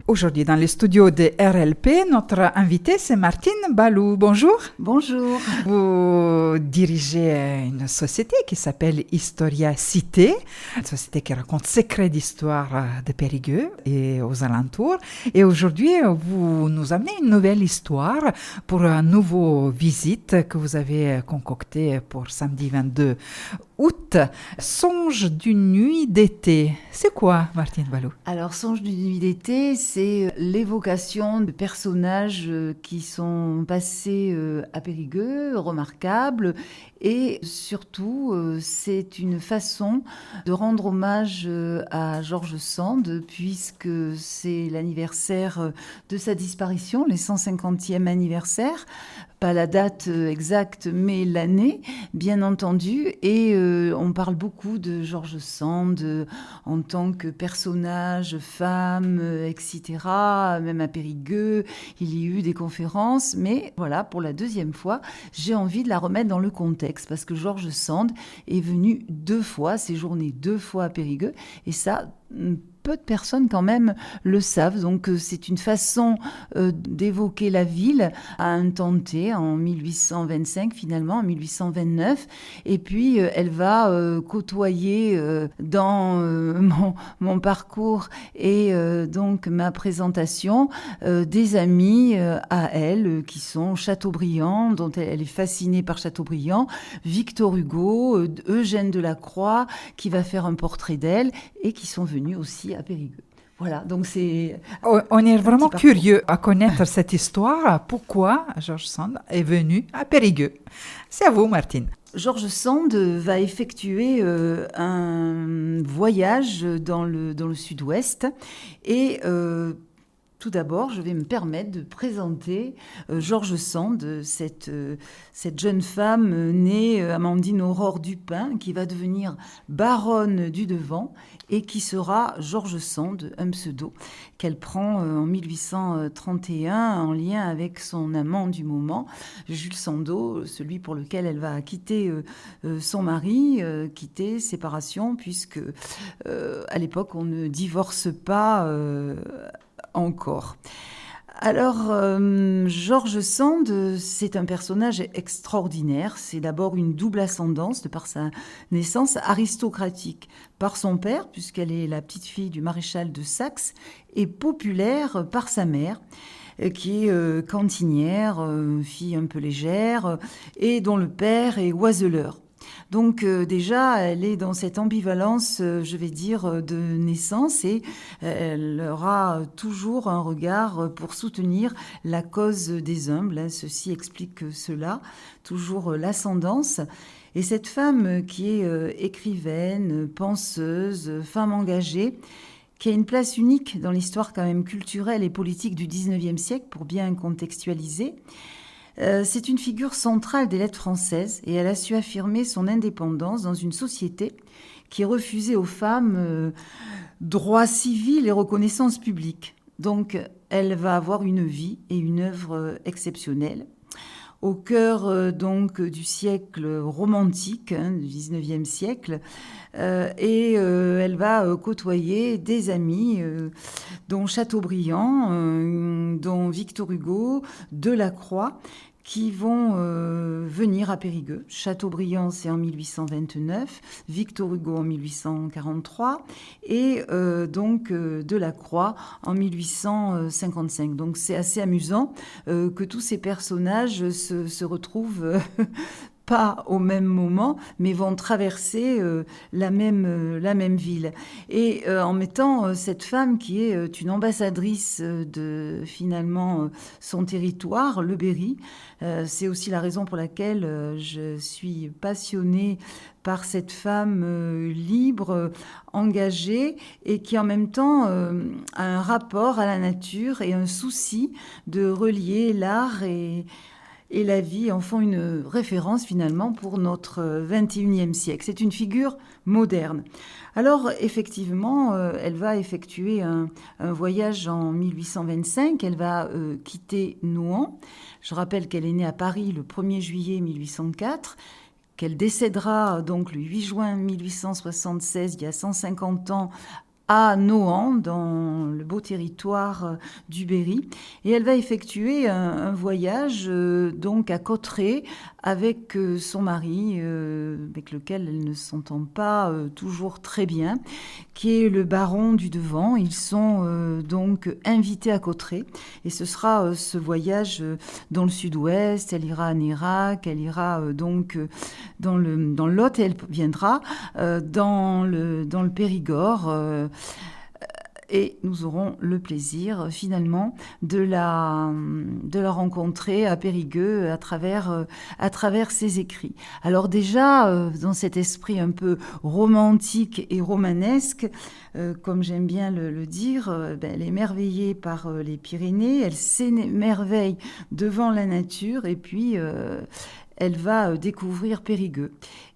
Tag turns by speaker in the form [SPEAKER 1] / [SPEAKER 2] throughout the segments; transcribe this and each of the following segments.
[SPEAKER 1] Aujourd'hui, dans les studios de RLP, notre invitée, c'est Martine Balou. Bonjour.
[SPEAKER 2] Bonjour.
[SPEAKER 1] Vous dirigez une société qui s'appelle Historia Cité, une société qui raconte secrets d'histoire de Périgueux et aux alentours. Et aujourd'hui, vous nous amenez une nouvelle histoire pour une nouvelle visite que vous avez concoctée pour samedi 22 août. Songe d'une nuit d'été. C'est quoi, Martine Balou?
[SPEAKER 2] Alors, Songe d'une nuit d'été, c'est l'évocation de personnages qui sont passés à Périgueux, remarquables. Et surtout, c'est une façon de rendre hommage à George Sand, puisque c'est l'anniversaire de sa disparition, les 150e anniversaire. Pas la date exacte, mais l'année, bien entendu. Et on parle beaucoup de George Sand en tant que personnage, femme, etc. Même à Périgueux, il y a eu des conférences. Mais voilà, pour la deuxième fois, j'ai envie de la remettre dans le contexte. Parce que George Sand est venu 2 fois, séjourné 2 fois à Périgueux. Et ça, peu de personnes quand même le savent. Donc c'est une façon d'évoquer la ville à un temps T, en 1825 finalement, en 1829. Et puis elle va côtoyer dans mon parcours et donc ma présentation des amis à elle qui sont Chateaubriand, dont elle est fascinée par Chateaubriand, Victor Hugo, Eugène Delacroix qui va faire un portrait d'elle et qui sont venus aussi à Périgueux. Voilà, donc c'est...
[SPEAKER 1] On est vraiment curieux à connaître cette histoire. Pourquoi George Sand est venu à Périgueux? C'est à vous, Martine.
[SPEAKER 2] George Sand va effectuer un voyage dans le sud-ouest et... tout d'abord, je vais me permettre de présenter George Sand, cette jeune femme née Amandine Aurore Dupin, qui va devenir baronne du Devant et qui sera George Sand, un pseudo qu'elle prend en 1831 en lien avec son amant du moment, Jules Sandeau, celui pour lequel elle va quitter son mari, quitter, séparation, puisque à l'époque on ne divorce pas encore. Alors, George Sand, c'est un personnage extraordinaire. C'est d'abord une double ascendance, de par sa naissance aristocratique, par son père, puisqu'elle est la petite fille du maréchal de Saxe, et populaire par sa mère, qui est cantinière, fille un peu légère, et dont le père est oiseleur. Donc déjà, elle est dans cette ambivalence, je vais dire, de naissance et elle aura toujours un regard pour soutenir la cause des humbles. Ceci explique cela, toujours l'ascendance. Et cette femme qui est écrivaine, penseuse, femme engagée, qui a une place unique dans l'histoire quand même culturelle et politique du XIXe siècle, pour bien contextualiser, c'est une figure centrale des lettres françaises et elle a su affirmer son indépendance dans une société qui refusait aux femmes droits civils et reconnaissance publique. Donc, elle va avoir une vie et une œuvre exceptionnelles. Au cœur donc du siècle romantique, du XIXe siècle, et elle va côtoyer des amis, dont Chateaubriand, dont Victor Hugo, Delacroix, qui vont venir à Périgueux. Chateaubriand, c'est en 1829, Victor Hugo en 1843 et donc Delacroix en 1855. Donc c'est assez amusant que tous ces personnages se retrouvent pas au même moment, mais vont traverser la même ville. Et en mettant cette femme qui est une ambassadrice de finalement son territoire, le Berry, c'est aussi la raison pour laquelle je suis passionnée par cette femme libre, engagée et qui en même temps a un rapport à la nature et un souci de relier l'art et la vie en font une référence finalement pour notre 21e siècle. C'est une figure moderne. Alors effectivement, elle va effectuer un voyage en 1825, elle va quitter Nouan. Je rappelle qu'elle est née à Paris le 1er juillet 1804, qu'elle décédera donc le 8 juin 1876, il y a 150 ans, à Nohant, dans le beau territoire du Berry. Et elle va effectuer un voyage donc à Cauterets avec son mari, avec lequel elle ne s'entend pas toujours très bien, qui est le baron du Devant. Ils sont donc invités à Cauterets. Et ce sera ce voyage dans le sud-ouest. Elle ira à Nérac, elle ira donc dans le Lot, et elle viendra dans le Périgord. Et nous aurons le plaisir finalement de la rencontrer à Périgueux à travers ses écrits. Alors déjà, dans cet esprit un peu romantique et romanesque, comme j'aime bien le dire, elle est émerveillée par les Pyrénées, elle s'émerveille devant la nature, et puis elle va découvrir Périgueux.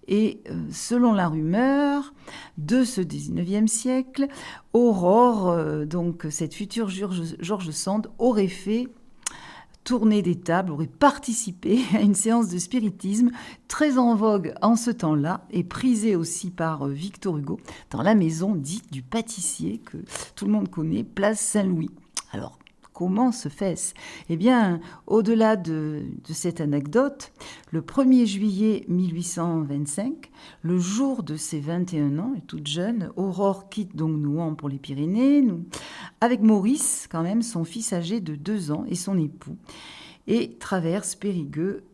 [SPEAKER 2] Et selon la rumeur de ce 19e siècle, Aurore, donc cette future George Sand, aurait fait tourner des tables, aurait participé à une séance de spiritisme très en vogue en ce temps-là et prisée aussi par Victor Hugo dans la maison dite du pâtissier que tout le monde connaît, place Saint-Louis. Alors, comment se fait-ce ? Eh bien, au-delà de cette anecdote, le 1er juillet 1825, le jour de ses 21 ans, et toute jeune, Aurore quitte donc Nohant pour les Pyrénées, avec Maurice, quand même, son fils âgé de 2 ans, et son époux, et traverse Périgueux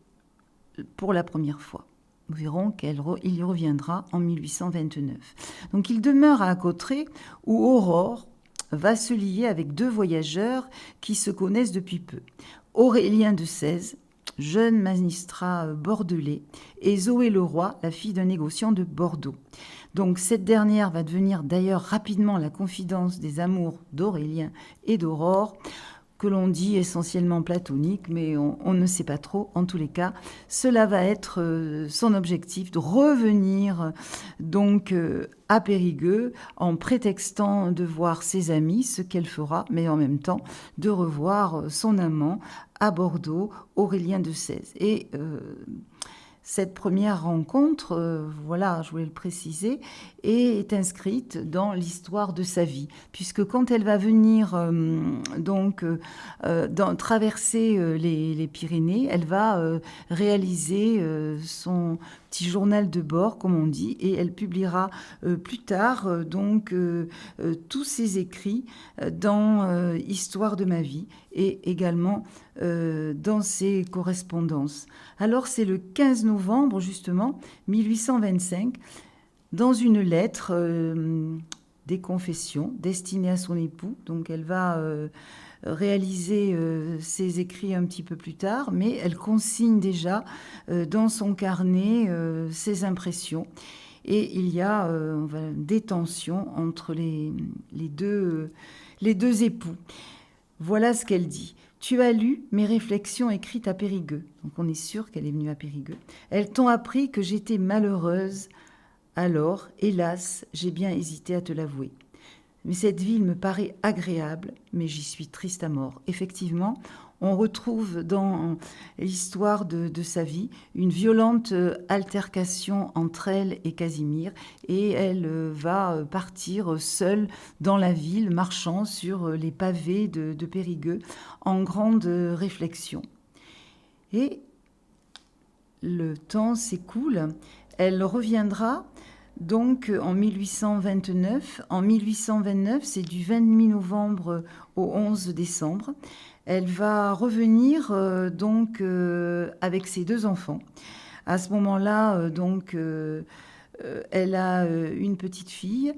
[SPEAKER 2] pour la première fois. Nous verrons qu'il y reviendra en 1829. Donc il demeure à Cauterets, où Aurore va se lier avec 2 voyageurs qui se connaissent depuis peu. Aurélien de Sèze, jeune magistrat bordelais, et Zoé Leroy, la fille d'un négociant de Bordeaux. Donc cette dernière va devenir d'ailleurs rapidement la confidente des amours d'Aurélien et d'Aurore, que l'on dit essentiellement platonique, mais on ne sait pas trop. En tous les cas, cela va être son objectif, de revenir donc à Périgueux en prétextant de voir ses amis, ce qu'elle fera, mais en même temps de revoir son amant à Bordeaux, Aurélien de Sèze. Et cette première rencontre, voilà, je voulais le préciser, est inscrite dans l'histoire de sa vie, puisque quand elle va venir traverser les Pyrénées, elle va réaliser son petit journal de bord, comme on dit, et elle publiera plus tard tous ses écrits dans Histoire de ma vie, et également dans ses correspondances. Alors c'est le 15 novembre justement 1825, dans une lettre des confessions destinée à son époux. Donc elle va réaliser ses écrits un petit peu plus tard, mais elle consigne déjà dans son carnet ses impressions. Et il y a des tensions entre les deux époux. Voilà ce qu'elle dit. Tu as lu mes réflexions écrites à Périgueux. Donc on est sûr qu'elle est venue à Périgueux. Elles t'ont appris que j'étais malheureuse. Alors, hélas, j'ai bien hésité à te l'avouer. Mais cette ville me paraît agréable, mais j'y suis triste à mort. Effectivement, on retrouve dans l'histoire de sa vie une violente altercation entre elle et Casimir, et elle va partir seule dans la ville, marchant sur les pavés de Périgueux, en grande réflexion. Et le temps s'écoule, elle reviendra donc en 1829. En 1829, c'est du 28 novembre au 11 décembre. Elle va revenir avec ses 2 enfants. À ce moment-là, elle a une petite fille,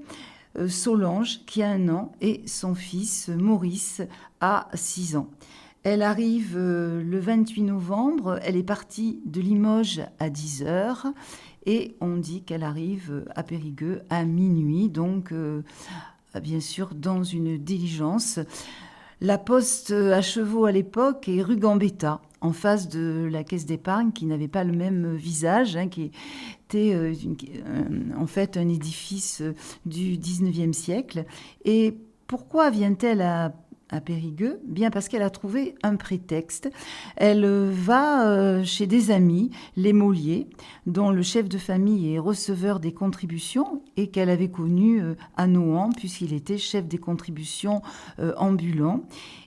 [SPEAKER 2] Solange, qui a 1 an, et son fils, Maurice, a 6 ans. Elle arrive le 28 novembre. Elle est partie de Limoges à 10h. Et on dit qu'elle arrive à Périgueux à minuit, donc bien sûr dans une diligence. La poste à chevaux à l'époque est rue Gambetta, en face de la caisse d'épargne, qui n'avait pas le même visage, qui était en fait un édifice du 19e siècle. Et pourquoi vient-elle à à Périgueux, bien parce qu'elle a trouvé un prétexte. Elle va chez des amis, les Mollier, dont le chef de famille est receveur des contributions et qu'elle avait connu à Nohant, puisqu'il était chef des contributions ambulant.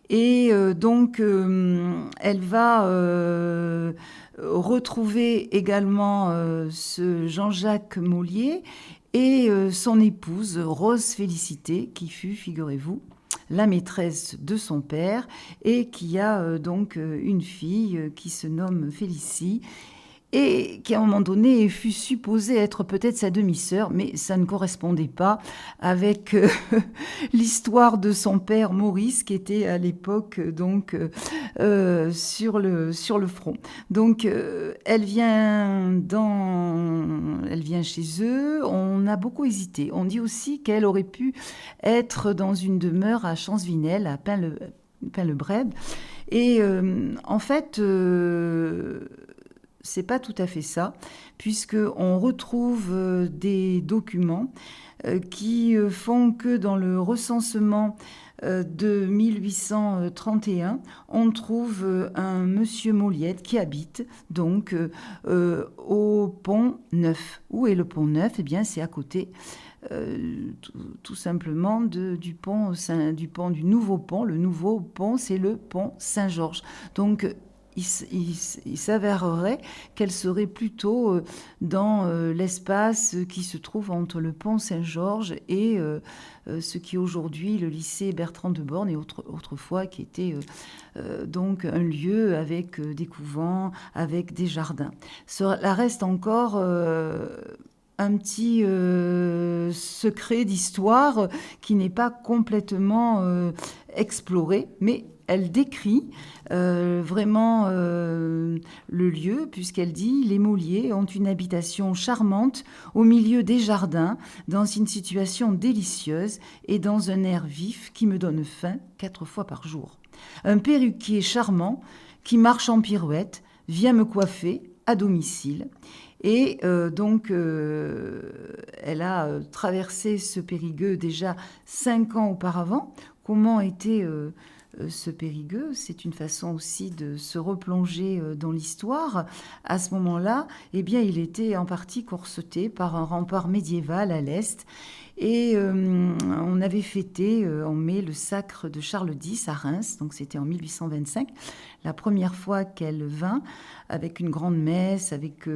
[SPEAKER 2] Et donc, elle va retrouver également ce Jean-Jacques Mollier et son épouse, Rose Félicité, qui fut, figurez-vous, la maîtresse de son père et qui a donc une fille qui se nomme Félicie et qui à un moment donné fut supposée être peut-être sa demi-sœur, mais ça ne correspondait pas avec l'histoire de son père Maurice, qui était à l'époque donc sur le front. Donc elle vient chez eux. On a beaucoup hésité. On dit aussi qu'elle aurait pu être dans une demeure à Champsvinel, à Pin-le-Brède. Et en fait, c'est pas tout à fait ça, puisqu'on retrouve des documents qui font que dans le recensement de 1831, on trouve un monsieur Molliette qui habite donc au Pont Neuf. Où est le Pont Neuf ? Eh bien, c'est à côté. Tout simplement du nouveau pont. Le nouveau pont, c'est le pont Saint-Georges. Donc, il s'avérerait qu'elle serait plutôt dans l'espace qui se trouve entre le pont Saint-Georges et ce qui est aujourd'hui le lycée Bertrand de Born, et autrefois qui était donc un lieu avec des couvents, avec des jardins. Cela reste encore un petit secret d'histoire qui n'est pas complètement exploré, mais elle décrit vraiment le lieu, puisqu'elle dit « Les Mollier ont une habitation charmante au milieu des jardins, dans une situation délicieuse et dans un air vif qui me donne faim 4 fois par jour. Un perruquier charmant qui marche en pirouette vient me coiffer à domicile. » Et donc, elle a traversé ce Périgueux déjà 5 ans auparavant. Comment était ce Périgueux? C'est une façon aussi de se replonger dans l'histoire. À ce moment-là, eh bien, il était en partie corseté par un rempart médiéval à l'est. Et on avait fêté en mai le sacre de Charles X à Reims, donc c'était en 1825, la première fois qu'elle vint, avec une grande messe, avec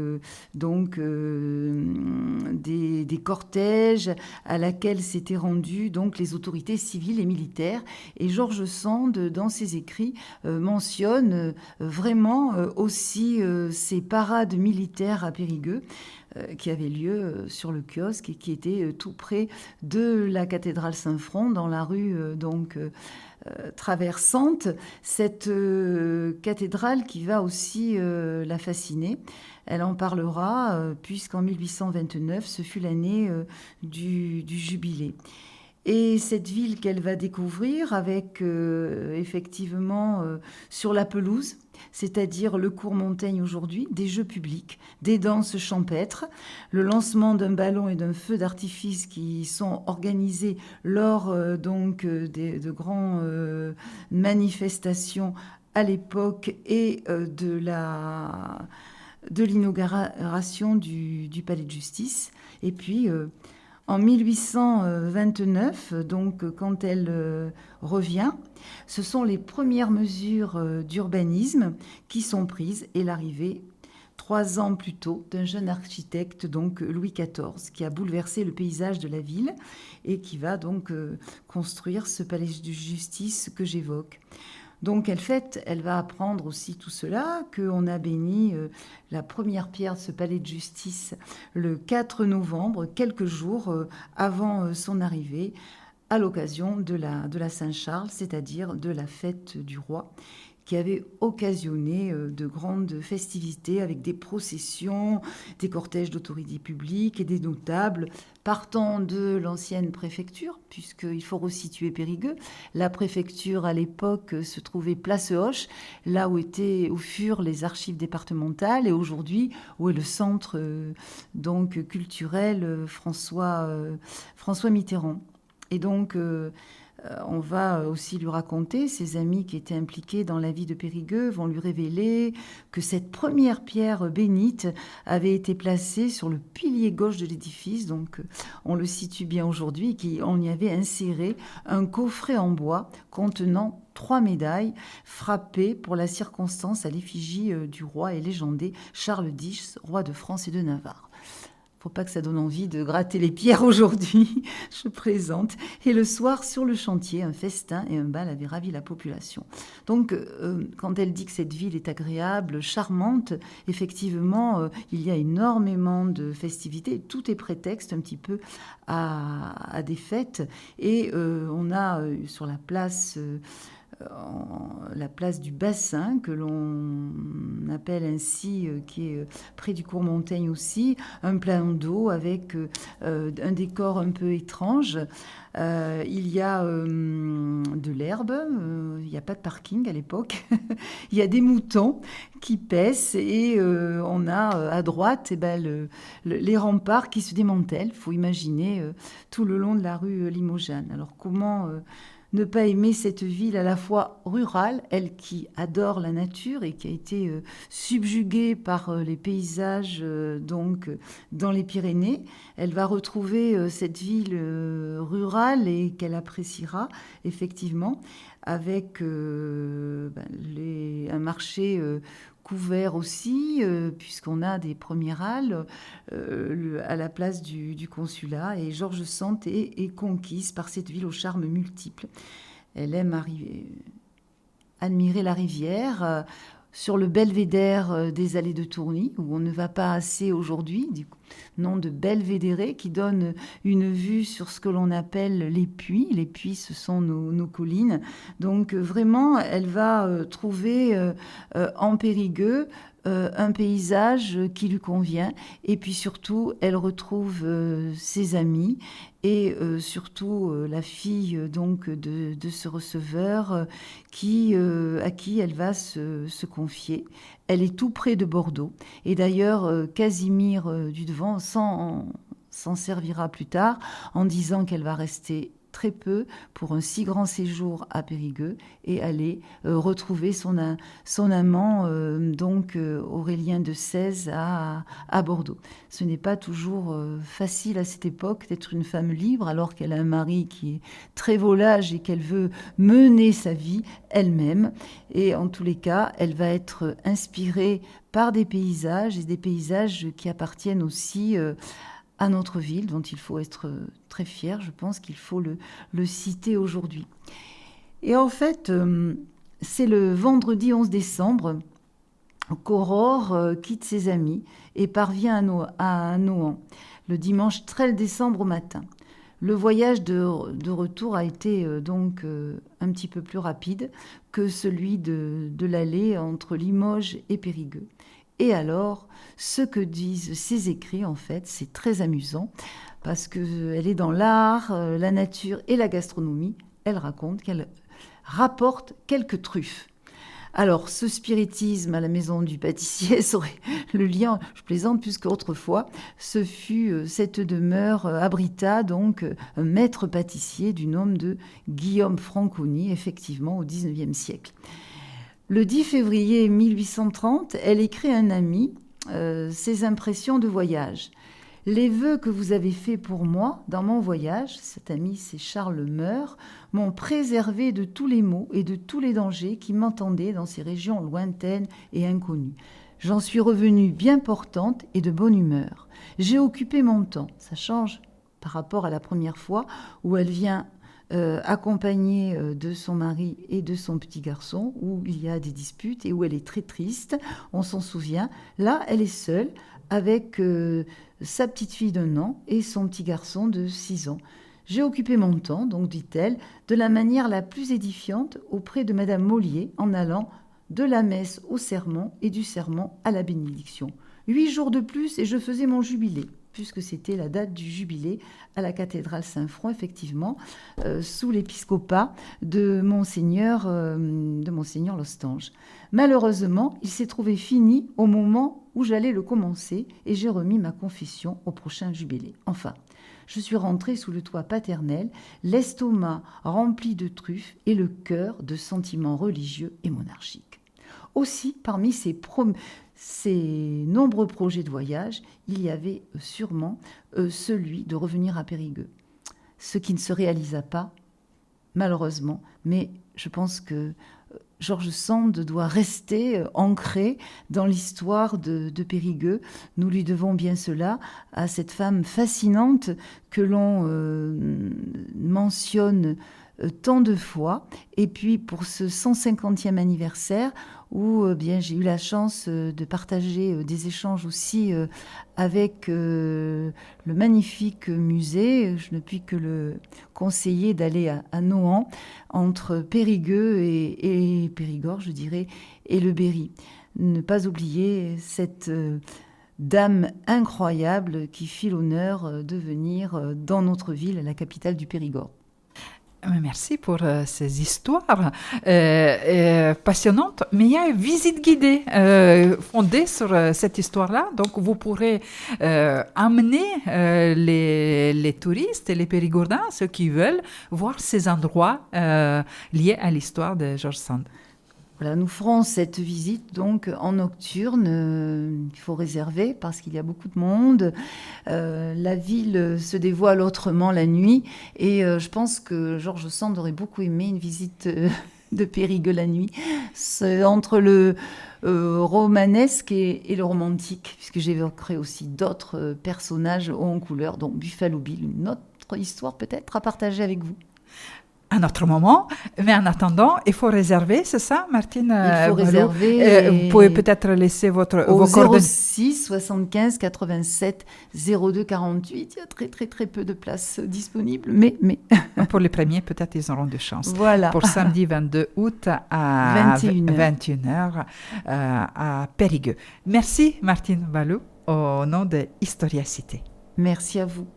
[SPEAKER 2] des cortèges à laquelle s'étaient rendues donc les autorités civiles et militaires. Et George Sand, dans ses écrits, mentionne vraiment aussi ces parades militaires à Périgueux, qui avait lieu sur le kiosque et qui était tout près de la cathédrale Saint-Front, dans la rue traversante. Cette cathédrale qui va aussi la fasciner. Elle en parlera puisqu'en 1829, ce fut l'année du jubilé. Et cette ville qu'elle va découvrir avec effectivement sur la pelouse, c'est-à-dire le cours Montaigne aujourd'hui, des jeux publics, des danses champêtres, le lancement d'un ballon et d'un feu d'artifice qui sont organisés lors de grandes manifestations à l'époque et de l'inauguration du palais de justice. Et puis en 1829, donc quand elle revient, ce sont les premières mesures d'urbanisme qui sont prises et l'arrivée 3 ans plus tôt d'un jeune architecte, donc Louis XIV, qui a bouleversé le paysage de la ville et qui va donc construire ce palais de justice que j'évoque. Donc elle va apprendre aussi tout cela, qu'on a béni la première pierre de ce palais de justice le 4 novembre, quelques jours avant son arrivée, à l'occasion de la Saint-Charles, c'est-à-dire de la fête du roi, qui avait occasionné de grandes festivités avec des processions, des cortèges d'autorités publiques et des notables partant de l'ancienne préfecture, puisqu'il faut resituer Périgueux. La préfecture, à l'époque, se trouvait place Hoche, là où furent les archives départementales, et aujourd'hui, où est le centre culturel François Mitterrand. Et donc, On va aussi lui raconter, ses amis qui étaient impliqués dans la vie de Périgueux vont lui révéler que cette première pierre bénite avait été placée sur le pilier gauche de l'édifice, donc on le situe bien aujourd'hui, on y avait inséré un coffret en bois contenant 3 médailles frappées pour la circonstance à l'effigie du roi et légendé Charles X, roi de France et de Navarre. Faut pas que ça donne envie de gratter les pierres aujourd'hui, je présente. Et le soir, sur le chantier, un festin et un bal avaient ravi la population. Donc, quand elle dit que cette ville est agréable, charmante, effectivement, il y a énormément de festivités. Tout est prétexte un petit peu à des fêtes. Et on a sur la place du bassin, que l'on appelle ainsi, qui est près du cours Montaigne aussi, un plan d'eau avec un décor un peu étrange. Il y a de l'herbe, il n'y a pas de parking à l'époque. Il y a des moutons qui paissent et on a à droite les remparts qui se démantèlent. Il faut imaginer tout le long de la rue Limojane. Alors comment ne pas aimer cette ville à la fois rurale, elle qui adore la nature et qui a été subjuguée par les paysages dans les Pyrénées. Elle va retrouver cette ville rurale et qu'elle appréciera effectivement avec un marché couvert aussi, puisqu'on a des premières halles à la place du consulat. Et George Sand est conquise par cette ville aux charmes multiples. Elle aime admirer la rivière sur le belvédère des allées de Tourny, où on ne va pas assez aujourd'hui, du nom de Belvédéré, qui donne une vue sur ce que l'on appelle les puits. Les puits, ce sont nos collines. Donc vraiment, elle va trouver en Périgueux un paysage qui lui convient, et puis surtout elle retrouve ses amis et surtout la fille donc de ce receveur à qui elle va se confier. Elle est tout près de Bordeaux, et d'ailleurs Casimir Dudevant s'en servira plus tard en disant qu'elle va rester très peu pour un si grand séjour à Périgueux et aller retrouver son amant, Aurélien de Sèze à Bordeaux. Ce n'est pas toujours facile à cette époque d'être une femme libre alors qu'elle a un mari qui est très volage et qu'elle veut mener sa vie elle-même. Et en tous les cas, elle va être inspirée par des paysages et des paysages qui appartiennent aussi à notre ville, dont il faut être très fier. Je pense qu'il faut le citer aujourd'hui. Et en fait, c'est le vendredi 11 décembre qu'Aurore quitte ses amis et parvient à Nohant, le dimanche 13 décembre au matin. Le voyage de retour a été un petit peu plus rapide que celui de l'aller entre Limoges et Périgueux. Et alors, ce que disent ces écrits, en fait, c'est très amusant, parce qu'elle est dans l'art, la nature et la gastronomie. Elle raconte qu'elle rapporte quelques truffes. Alors, ce spiritisme à la maison du pâtissier serait le lien, je plaisante, puisque autrefois, ce fut cette demeure abrita donc un maître pâtissier du nom de Guillaume Franconi, effectivement, au XIXe siècle. Le 10 février 1830, elle écrit à un ami ses impressions de voyage. « Les vœux que vous avez faits pour moi dans mon voyage, cet ami c'est Charles Meur, m'ont préservé de tous les maux et de tous les dangers qui m'entendaient dans ces régions lointaines et inconnues. J'en suis revenue bien portante et de bonne humeur. J'ai occupé mon temps. » Ça change par rapport à la première fois où elle vient accompagnée de son mari et de son petit garçon, où il y a des disputes et où elle est très triste, on s'en souvient. Là, elle est seule avec sa petite fille d'1 an et son petit garçon de 6 ans. J'ai occupé mon temps, donc dit-elle, de la manière la plus édifiante auprès de Madame Mollier, en allant de la messe au sermon et du sermon à la bénédiction. 8 jours de plus et je faisais mon jubilé, puisque c'était la date du jubilé à la cathédrale Saint-Front, effectivement, sous l'épiscopat de Monseigneur Lostange. Malheureusement, il s'est trouvé fini au moment où j'allais le commencer et j'ai remis ma confession au prochain jubilé. Enfin, je suis rentrée sous le toit paternel, l'estomac rempli de truffes et le cœur de sentiments religieux et monarchiques. Aussi, parmi ces nombreux projets de voyage, il y avait sûrement celui de revenir à Périgueux. Ce qui ne se réalisa pas, malheureusement, mais je pense que George Sand doit rester ancré dans l'histoire de Périgueux. Nous lui devons bien cela à cette femme fascinante que l'on mentionne tant de fois. Et puis pour ce 150e anniversaire, où bien j'ai eu la chance de partager des échanges aussi avec le magnifique musée. Je ne puis que le conseiller d'aller à Nohant, entre Périgueux et Périgord, je dirais, et le Berry. Ne pas oublier cette dame incroyable qui fit l'honneur de venir dans notre ville, la capitale du Périgord.
[SPEAKER 1] Merci pour ces histoires passionnantes. Mais il y a une visite guidée fondée sur cette histoire-là. Donc, vous pourrez amener les touristes et les périgourdins, ceux qui veulent, voir ces endroits liés à l'histoire de George Sand.
[SPEAKER 2] Voilà, nous ferons cette visite donc en nocturne. Il faut réserver parce qu'il y a beaucoup de monde. La ville se dévoile autrement la nuit. Et je pense que George Sand aurait beaucoup aimé une visite de Périgueux la nuit. C'est entre le romanesque et le romantique, puisque j'évoquerai aussi d'autres personnages hauts en couleur, dont Buffalo Bill, une autre histoire peut-être à partager avec vous.
[SPEAKER 1] Un autre moment, mais en attendant, il faut réserver, c'est ça, Martine?
[SPEAKER 2] Il faut réserver.
[SPEAKER 1] Vous pouvez peut-être laisser vos
[SPEAKER 2] coordonnées. 06 75 87 02 48. Il y a très très très peu de places disponibles, mais...
[SPEAKER 1] Pour les premiers, peut-être ils auront de chance.
[SPEAKER 2] Voilà.
[SPEAKER 1] Pour samedi 22 août à 21h à Périgueux. Merci Martine Balou au nom de Historia Cité.
[SPEAKER 2] Merci à vous.